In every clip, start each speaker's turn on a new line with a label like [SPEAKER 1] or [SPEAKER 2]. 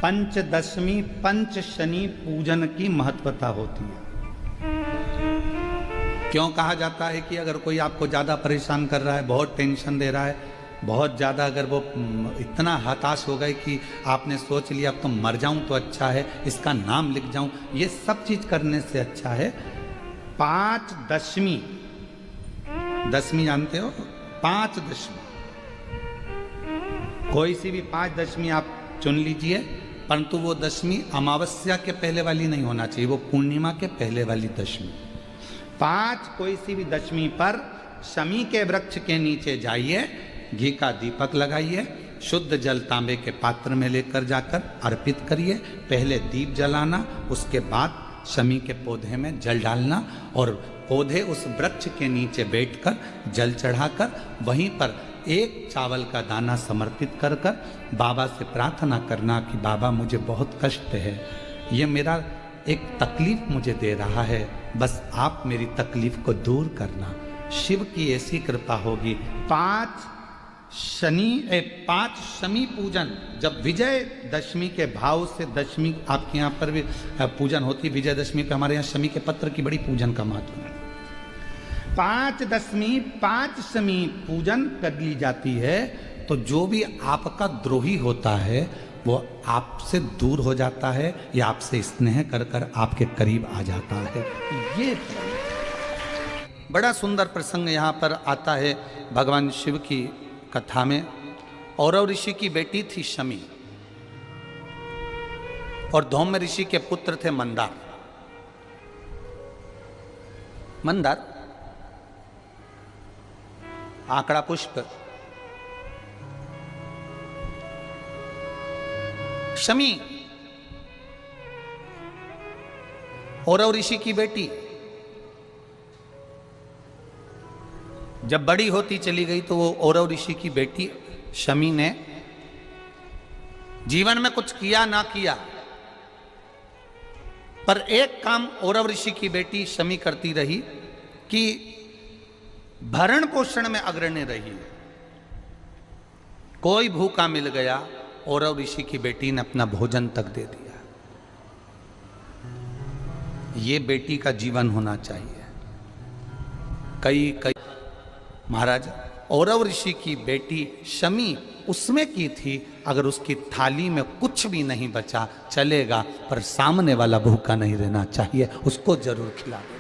[SPEAKER 1] पंचदशमी पंच शनि पूजन की महत्वता होती है। क्यों कहा जाता है कि अगर कोई आपको ज़्यादा परेशान कर रहा है, बहुत टेंशन दे रहा है, बहुत ज़्यादा अगर वो इतना हताश हो गए कि आपने सोच लिया अब तो मर जाऊं तो अच्छा है, इसका नाम लिख जाऊं, ये सब चीज़ करने से अच्छा है पाँच दशमी। दशमी जानते हो? पाँच दशमी, कोई सी भी पाँच दशमी आप चुन लीजिए, परंतु वो दशमी अमावस्या के पहले वाली नहीं होना चाहिए, वो पूर्णिमा के पहले वाली दशमी। पाँच कोई सी भी दशमी पर शमी के वृक्ष के नीचे जाइए, घी का दीपक लगाइए, शुद्ध जल तांबे के पात्र में लेकर जाकर अर्पित करिए। पहले दीप जलाना, उसके बाद शमी के पौधे में जल डालना और पौधे उस वृक्ष के नीचे बैठकर जल चढ़ाकर वहीं पर एक चावल का दाना समर्पित कर कर बाबा से प्रार्थना करना कि बाबा मुझे बहुत कष्ट है, ये मेरा एक तकलीफ मुझे दे रहा है, बस आप मेरी तकलीफ को दूर करना। शिव की ऐसी कृपा होगी। पाँच शमी पूजन, जब विजय दशमी के भाव से दशमी आपके यहाँ पर भी पूजन होती, विजय दशमी पे हमारे यहाँ शमी के पत्र की बड़ी पूजन का महत्व है। पाँच दशमी पाँच शमी पूजन कर ली जाती है तो जो भी आपका द्रोही होता है वो आपसे दूर हो जाता है या आपसे स्नेह कर कर आपके करीब आ जाता है। ये बड़ा सुंदर प्रसंग यहाँ पर आता है भगवान शिव की कथा में। औरव ऋषि की बेटी थी शमी और धौम्य ऋषि के पुत्र थे मंदार। मंदार आंकड़ा पुष्प, शमी औरव ऋषि की बेटी। जब बड़ी होती चली गई तो वो औरव ऋषि की बेटी शमी ने जीवन में कुछ किया ना किया, पर एक काम औरव ऋषि की बेटी शमी करती रही कि भरण पोषण में अग्रणी रही। कोई भूखा मिल गया, औरव ऋषि की बेटी ने अपना भोजन तक दे दिया। ये बेटी का जीवन होना चाहिए। कई महाराज औरव ऋषि की बेटी शमी उसमें की थी, अगर उसकी थाली में कुछ भी नहीं बचा चलेगा, पर सामने वाला भूखा नहीं रहना चाहिए, उसको जरूर खिला देना।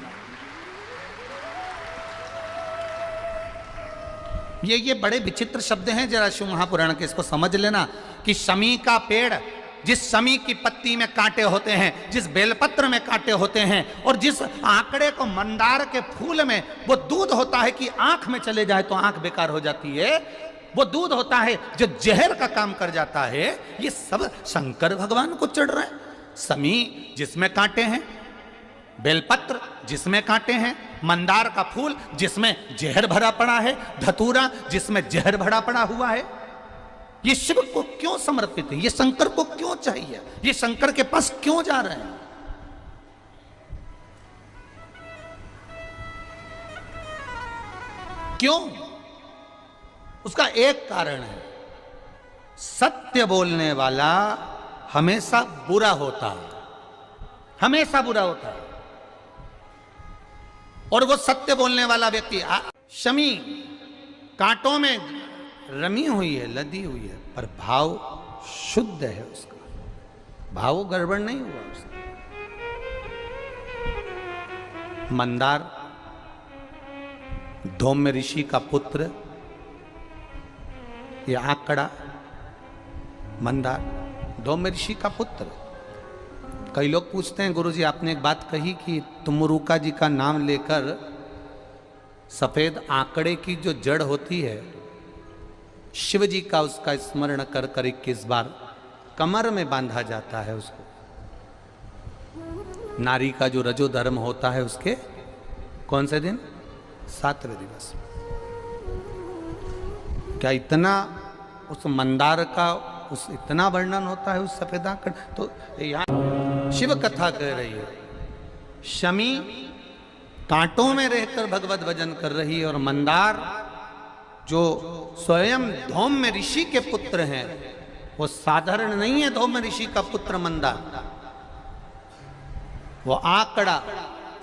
[SPEAKER 1] ये बड़े विचित्र शब्द हैं, जरा शिव महापुराण के इसको समझ लेना कि शमी का पेड़, जिस शमी की पत्ती में कांटे होते हैं, जिस बेलपत्र में कांटे होते हैं और जिस आंकड़े को मंदार के फूल में वो दूध होता है कि आंख में चले जाए तो आंख बेकार हो जाती है, वो दूध होता है जो जहर का काम कर जाता है, ये सब शंकर भगवान को चढ़ रहे हैं। शमी जिसमें कांटे हैं, बेलपत्र जिसमें कांटे हैं, मंदार का फूल जिसमें जहर भरा पड़ा है, धतूरा जिसमें जहर भरा पड़ा हुआ है, ये शिव को क्यों समर्पित है? ये शंकर को क्यों चाहिए? ये शंकर के पास क्यों जा रहे हैं? क्यों? उसका एक कारण है, सत्य बोलने वाला हमेशा बुरा होता है, हमेशा बुरा होता है। और वो सत्य बोलने वाला व्यक्ति, शमी कांटों में रमी हुई है, लदी हुई है, पर भाव शुद्ध है उसका, भाव गड़बड़ नहीं हुआ उसका। मंदार धौम्य ऋषि का पुत्र, ये आंकड़ा मंदार धौम्य ऋषि का पुत्र। कई लोग पूछते हैं गुरुजी आपने एक बात कही कि तुमरुका जी का नाम लेकर सफेद आंकड़े की जो जड़ होती है, शिव जी का उसका स्मरण कर कर 21 बार कमर में बांधा जाता है उसको। नारी का जो रजो धर्म होता है उसके कौन से दिन? 7वें दिवस। क्या इतना उस मंदार का उस इतना वर्णन होता है उस सफेद आंकड़? तो यहाँ शिव कथा कह रही है, शमी कांटों में रहकर भगवत भजन कर रही है और मंदार जो स्वयं धौम्य ऋषि के पुत्र हैं वो साधारण नहीं है धौम ऋषि का पुत्र मंदार, वो आंकड़ा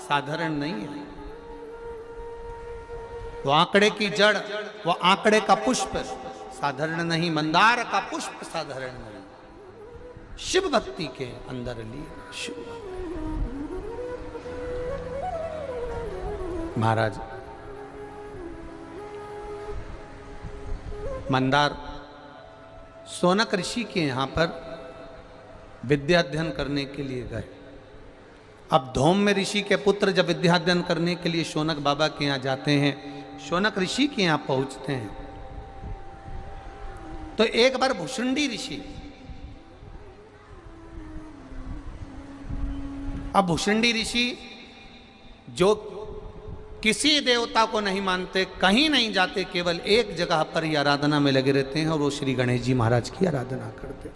[SPEAKER 1] साधारण नहीं है, वो आंकड़े की जड़, वो आंकड़े का पुष्प साधारण नहीं, मंदार का पुष्प साधारण नहीं, शिव भक्ति के अंदर ली शिव। महाराज मंदार सोनक ऋषि के यहां पर विद्या अध्ययन करने के लिए गए। अब धौम्य ऋषि के पुत्र जब विद्या अध्ययन करने के लिए शौनक बाबा के यहां जाते हैं, शौनक ऋषि के यहां पहुंचते हैं, तो एक बार भुषुंडी ऋषि, अब भुषुंडी ऋषि जो किसी देवता को नहीं मानते, कहीं नहीं जाते, केवल एक जगह पर ही आराधना में लगे रहते हैं और वो श्री गणेश जी महाराज की आराधना करते,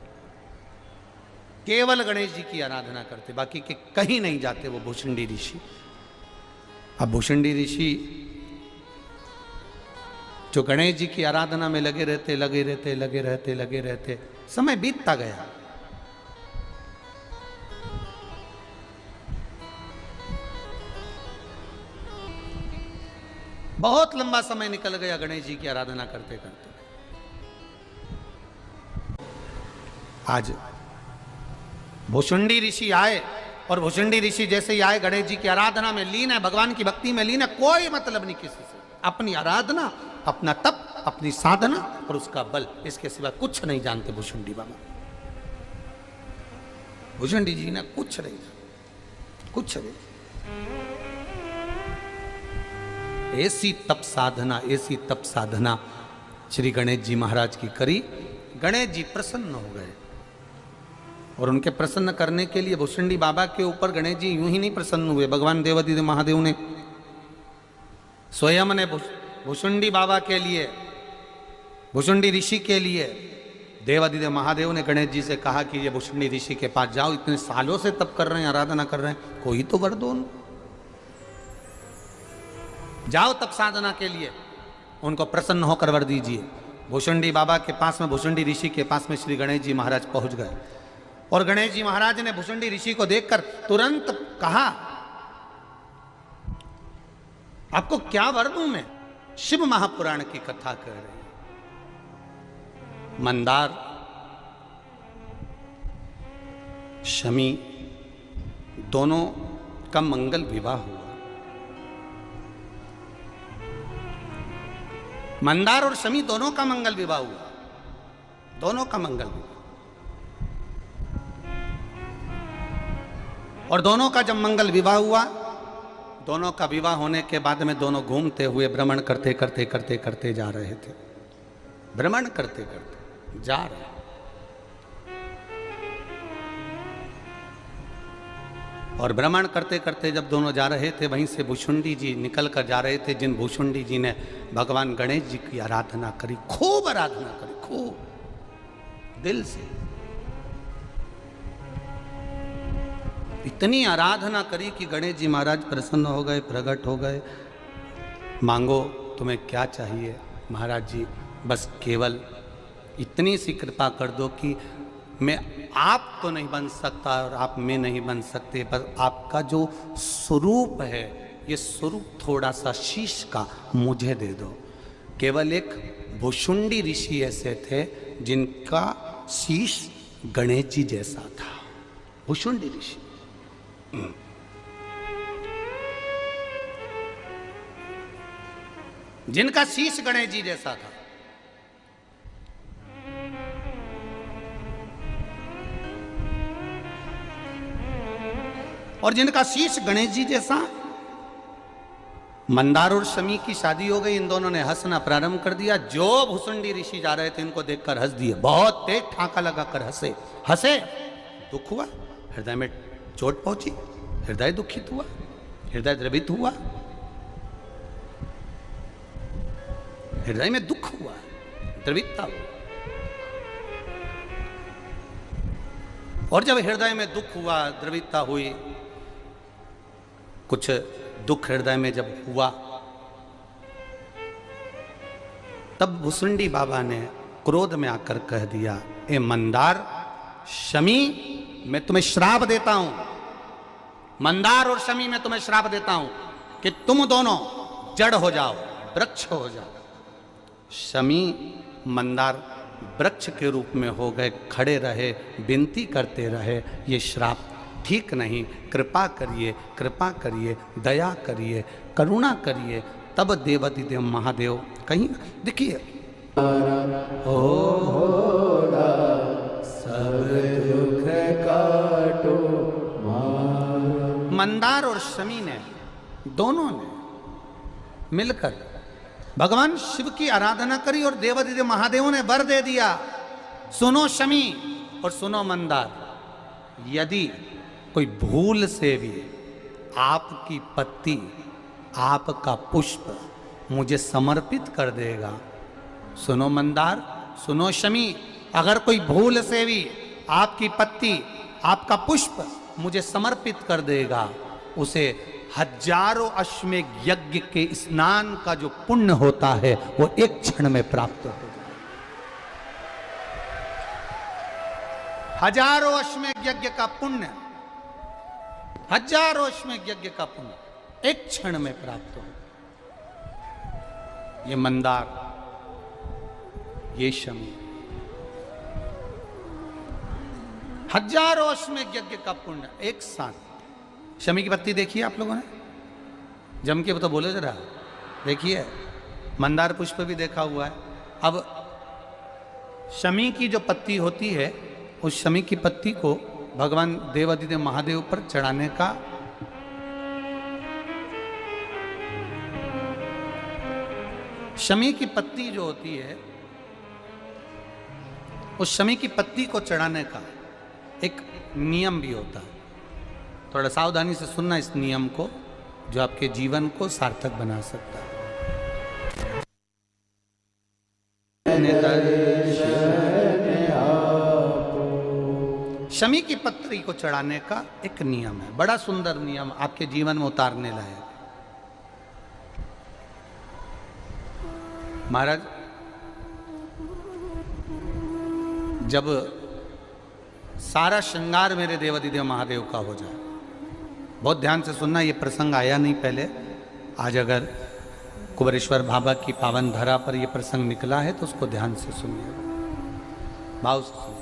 [SPEAKER 1] केवल गणेश जी की आराधना करते, बाकी के कहीं नहीं जाते वो भुषुंडी ऋषि। अब भुषुंडी ऋषि जो गणेश जी की आराधना में लगे रहते, समय बीतता गया। बहुत लंबा समय निकल गया गणेश जी की आराधना करते करते। आज भुषुंडी ऋषि आए और भुषुंडी ऋषि जैसे ही आए गणेश जी की आराधना में लीन है, भगवान की भक्ति में लीन है, कोई मतलब नहीं किसी से, अपनी आराधना, अपना तप, अपनी साधना और उसका बल, इसके सिवा कुछ नहीं जानते भुषुंडी बाबा। भुषुंडी जी ने कुछ नहीं, कुछ नहीं। ऐसी तप साधना श्री गणेश जी महाराज की करी। गणेश जी प्रसन्न हो गए और उनके प्रसन्न करने के लिए भुषुंडी बाबा के ऊपर गणेश जी यूं ही नहीं प्रसन्न हुए, भगवान देवादिदेव महादेव ने स्वयं ने भुषुंडी बाबा के लिए, भुषुंडी ऋषि के लिए देवादिदेव महादेव ने गणेश जी से कहा कि ये भुषुंडी ऋषि के पास जाओ, इतने सालों से तप कर रहे हैं, आराधना कर रहे हैं, कोई तो वर दो उनको, जाओ तप साधना के लिए, उनको प्रसन्न होकर वर दीजिए। भुषुंडी बाबा के पास में, भुषुंडी ऋषि के पास में श्री गणेश जी महाराज पहुंच गए और गणेश जी महाराज ने भुषुंडी ऋषि को देखकर तुरंत कहा, आपको क्या वर दूं मैं? शिव महापुराण की कथा कर रहे हैं। मंदार, शमी दोनों का मंगल विवाह हुआ। मंदार और शमी दोनों का मंगल विवाह हुआ, दोनों का मंगल विवाह। और दोनों का जब मंगल विवाह हुआ, दोनों का विवाह होने के बाद में दोनों घूमते हुए भ्रमण करते जा रहे थे, भ्रमण करते जा रहे। और भ्रमण करते करते जब दोनों जा रहे थे, वहीं से भुषुंडी जी निकल कर जा रहे थे, जिन भुषुंडी जी ने भगवान गणेश जी की आराधना करी, खूब आराधना करी, खूब दिल से, इतनी आराधना करी कि गणेश जी महाराज प्रसन्न हो गए, प्रकट हो गए। मांगो तुम्हें क्या चाहिए महाराज जी, बस केवल इतनी सी कृपा कर दो कि मैं आप तो नहीं बन सकता और आप में नहीं बन सकते, पर आपका जो स्वरूप है, ये स्वरूप थोड़ा सा शीश का मुझे दे दो। केवल एक भुषुंडी ऋषि ऐसे थे जिनका शीश गणेश जी जैसा था, भुषुंडी ऋषि। जिनका शीश गणेश जी जैसा था। और जिनका शीश गणेश जी जैसा। मंदार और शमी की शादी हो गई, इन दोनों ने हंसना प्रारंभ कर दिया। जो भुषुंडी ऋषि जा रहे थे इनको देखकर हंस दिए, बहुत तेज ठाका लगाकर हंसे। दुख हुआ, हृदय में चोट पहुंची, हृदय दुखित हुआ, हृदय द्रवित हुआ, हृदय में दुख हुआ, द्रवितता हुआ। और जब हृदय में दुख हुआ, द्रवितता हुई, कुछ दुख हृदय में जब हुआ, तब भुषुंडी बाबा ने क्रोध में आकर कह दिया, ए मंदार, शमी मैं तुम्हें श्राप देता हूं, मंदार और शमी मैं तुम्हें श्राप देता हूं कि तुम दोनों जड़ हो जाओ, वृक्ष हो जाओ। शमी मंदार वृक्ष के रूप में हो गए, खड़े रहे, विनती करते रहे, ये श्राप ठीक नहीं, कृपा करिए, कृपा करिए, दया करिए, करुणा करिए। तब देवाधिदेव महादेव कहीं देखिए, सब दुख काटो, मंदार और शमी ने, दोनों ने मिलकर भगवान शिव की आराधना करी और देवाधिदेव महादेव ने वर दे दिया, सुनो शमी और सुनो मंदार, यदि कोई भूल से भी आपकी पत्ती, आपका पुष्प मुझे समर्पित कर देगा, सुनो मंदार, सुनो शमी, अगर कोई भूल से भी आपकी पत्ती, आपका पुष्प मुझे समर्पित कर देगा, उसे हजारों अश्वमेध यज्ञ के स्नान का जो पुण्य होता है वो एक क्षण में प्राप्त हो जाए। हजारों अश्वमेध यज्ञ का पुण्य, हजारों अश्वमेध यज्ञ का पुण्य एक क्षण में प्राप्त हो। ये मंदार, ये शमी, हजारों अश्वमेध यज्ञ का पुण्य एक साथ। शमी की पत्ती देखिए आप लोगों ने, जम के तो बोले जरा, देखिए मंदार पुष्प भी देखा हुआ है। अब शमी की जो पत्ती होती है, उस शमी की पत्ती को भगवान देवाधिदेव महादेव पर चढ़ाने का शमी की पत्ती जो होती है, उस शमी की पत्ती को चढ़ाने का एक नियम भी होता है। थोड़ा सावधानी से सुनना इस नियम को, जो आपके जीवन को सार्थक बना सकता है। शमी की पत्री को चढ़ाने का एक नियम है, बड़ा सुंदर नियम, आपके जीवन में उतारने लायक। महाराज, जब सारा श्रृंगार मेरे देवाधिदेव महादेव का हो जाए, बहुत ध्यान से सुनना, ये प्रसंग आया नहीं पहले, आज अगर कुबेरेश्वर बाबा की पावन धरा पर यह प्रसंग निकला है तो उसको ध्यान से सुनिए, भाव से सुनिए।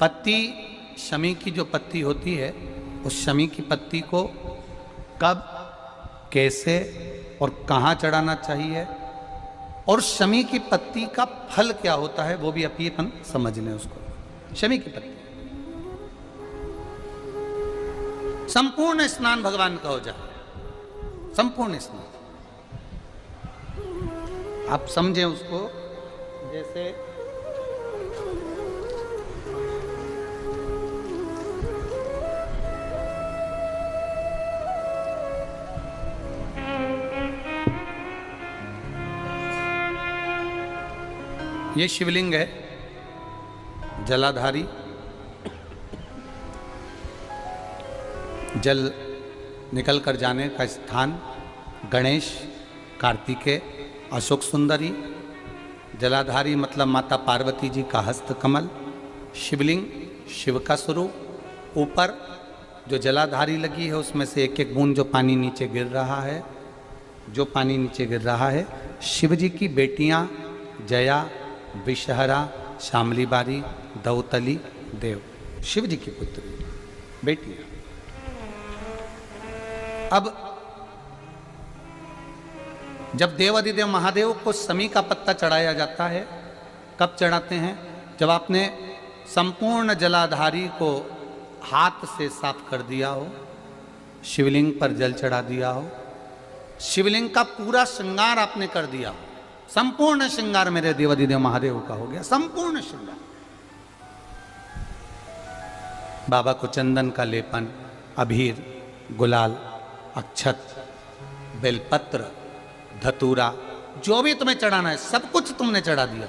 [SPEAKER 1] पत्ती, शमी की जो पत्ती होती है, उस शमी की पत्ती को कब, कैसे और कहाँ चढ़ाना चाहिए, और शमी की पत्ती का फल क्या होता है, वो भी अभी अपन समझ लें उसको। शमी की पत्ती, संपूर्ण स्नान भगवान का हो जाए, संपूर्ण स्नान, आप समझें उसको। जैसे ये शिवलिंग है, जलाधारी, जल निकल कर जाने का स्थान, गणेश, कार्तिकेय, अशोक सुंदरी, जलाधारी मतलब माता पार्वती जी का हस्त कमल, शिवलिंग, शिव का स्वरूप, ऊपर जो जलाधारी लगी है उसमें से एक एक बूंद जो पानी नीचे गिर रहा है, जो पानी नीचे गिर रहा है, शिव जी की बेटियां जया, विषहरा, शामली बारी, दौतली, देव, शिव जी की पुत्री बेटियां। अब जब देवाधिदेव महादेव को शमी का पत्ता चढ़ाया जाता है, कब चढ़ाते हैं? जब आपने संपूर्ण जलाधारी को हाथ से साफ कर दिया हो, शिवलिंग पर जल चढ़ा दिया हो, शिवलिंग का पूरा श्रृंगार आपने कर दिया हो, संपूर्ण श्रृंगार मेरे देवाधिदेव महादेव का हो गया, संपूर्ण श्रृंगार। बाबा को चंदन का लेपन, अबीर, गुलाल, अक्षत, बेलपत्र, धतूरा, जो भी तुम्हें चढ़ाना है सब कुछ तुमने चढ़ा दिया,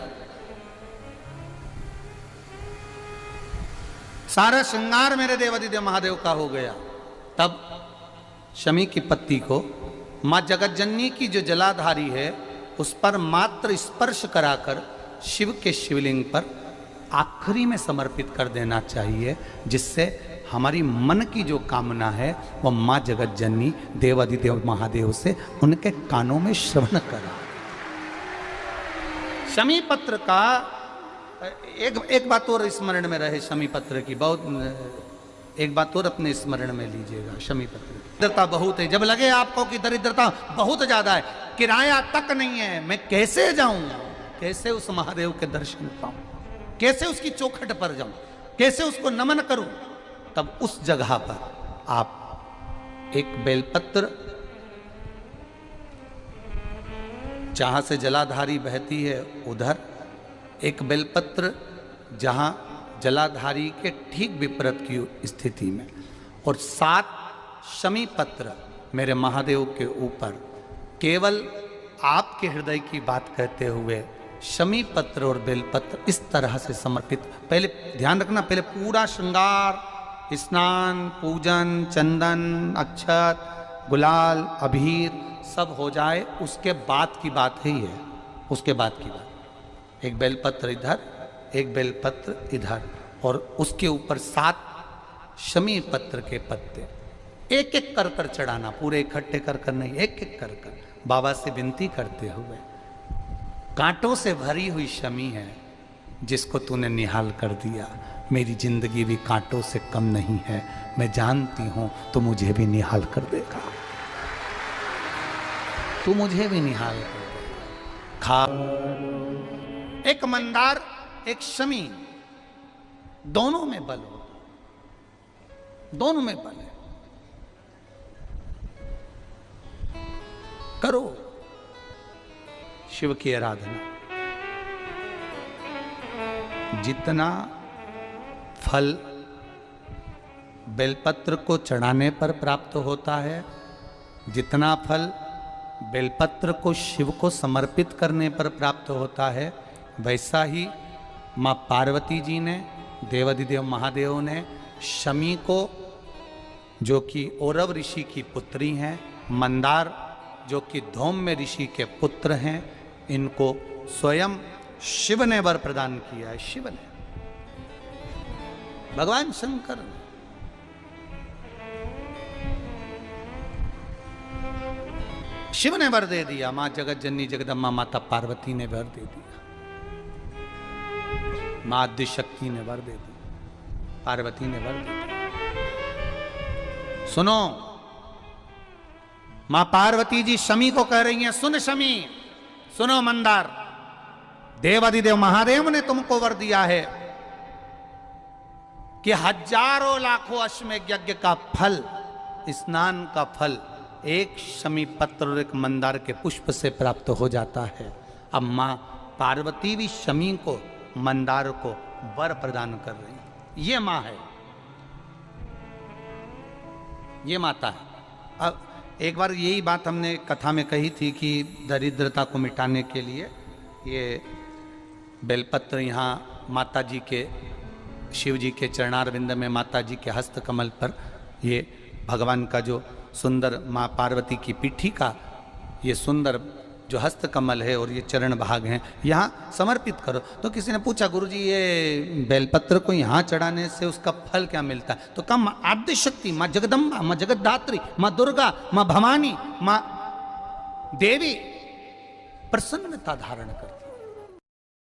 [SPEAKER 1] सारा श्रृंगार मेरे देवाधिदेव महादेव का हो गया। तब शमी की पत्ती को मां जगत जननी की जो जलाधारी है उस पर मात्र स्पर्श कराकर शिव के शिवलिंग पर आखिरी में समर्पित कर देना चाहिए, जिससे हमारी मन की जो कामना है वह माँ जगत जननी देवादिदेव महादेव से उनके कानों में श्रवण करा। शमी पत्र का एक बात और स्मरण में रहे, शमी पत्र की बहुत एक बात और अपने स्मरण में लीजिएगा। शमी पत्र दरिद्रता बहुत है, जब लगे आपको कि दरिद्रता बहुत ज्यादा है, किराया तक नहीं है, मैं कैसे जाऊं, कैसे उस महादेव के दर्शन पाऊं, कैसे उसकी चौखट पर जाऊं, कैसे उसको नमन करूं, तब उस जगह पर आप एक बेलपत्र, जहां से जलाधारी बहती है उधर एक बेलपत्र, जहां जलाधारी के ठीक विपरीत की स्थिति में, और 7 शमी पत्र मेरे महादेव के ऊपर, केवल आपके हृदय की बात कहते हुए शमी पत्र और बेलपत्र इस तरह से समर्पित। पहले ध्यान रखना, पहले पूरा श्रृंगार, स्नान, पूजन, चंदन, अक्षत, गुलाल, अबीर सब हो जाए, उसके बाद की बात ही है, उसके बाद की बात। एक बेलपत्र इधर, एक बेलपत्र इधर, और उसके ऊपर 7 शमी पत्र के पत्ते एक एक कर कर चढ़ाना, पूरे इकट्ठे कर कर नहीं, एक एक कर कर बाबा से विनती करते हुए, कांटों से भरी हुई शमी है जिसको तूने निहाल कर दिया, मेरी जिंदगी भी कांटों से कम नहीं है, मैं जानती हूं तो मुझे भी निहाल कर देगा, तू मुझे भी निहाल कर देगा। खा एक मंदार, एक शमी, दोनों में बल हो, दोनों में बल है। करो शिव की आराधना, जितना फल बेलपत्र को चढ़ाने पर प्राप्त होता है, जितना फल बेलपत्र को शिव को समर्पित करने पर प्राप्त होता है, वैसा ही माँ पार्वती जी ने, देवादिदेव महादेव ने शमी को, जो कि औरव ऋषि की पुत्री हैं, मंदार जो कि धौम्य ऋषि के पुत्र हैं, इनको स्वयं शिव ने वर प्रदान किया है। शिव ने, भगवान शंकर ने। शिव ने वर दे दिया, मां जगत जननी जगदम्बा माता पार्वती ने वर दे दिया, मां आद्य शक्ति ने वर दे दिया, पार्वती ने वर दे दिया। सुनो, मां पार्वती जी शमी को कह रही हैं, सुन शमी, सुनो मंदार, देवादिदेव महादेव ने तुमको वर दिया है कि हजारों लाखों अश्वमेध यज्ञ का फल, स्नान का फल एक शमी पत्र और एक मंदार के पुष्प से प्राप्त हो जाता है। अब मां पार्वती भी शमी को, मंदार को वर प्रदान कर रही है। ये मां है, ये माता है। अब एक बार यही बात हमने कथा में कही थी कि दरिद्रता को मिटाने के लिए ये बेलपत्र यहाँ माता जी के, शिव जी के चरणारविंद में, माता जी के हस्त कमल पर ये भगवान का जो सुंदर, माँ पार्वती की पीठी का ये सुंदर जो हस्त कमल है और ये चरण भाग हैं, यहाँ समर्पित करो। तो किसी ने पूछा, गुरुजी ये बेलपत्र को यहाँ चढ़ाने से उसका फल क्या मिलता है? तो कहा माँ आद्य शक्ति, माँ जगदम्बा, माँ जगतधात्री, माँ दुर्गा, माँ भवानी, माँ देवी प्रसन्नता धारण करती।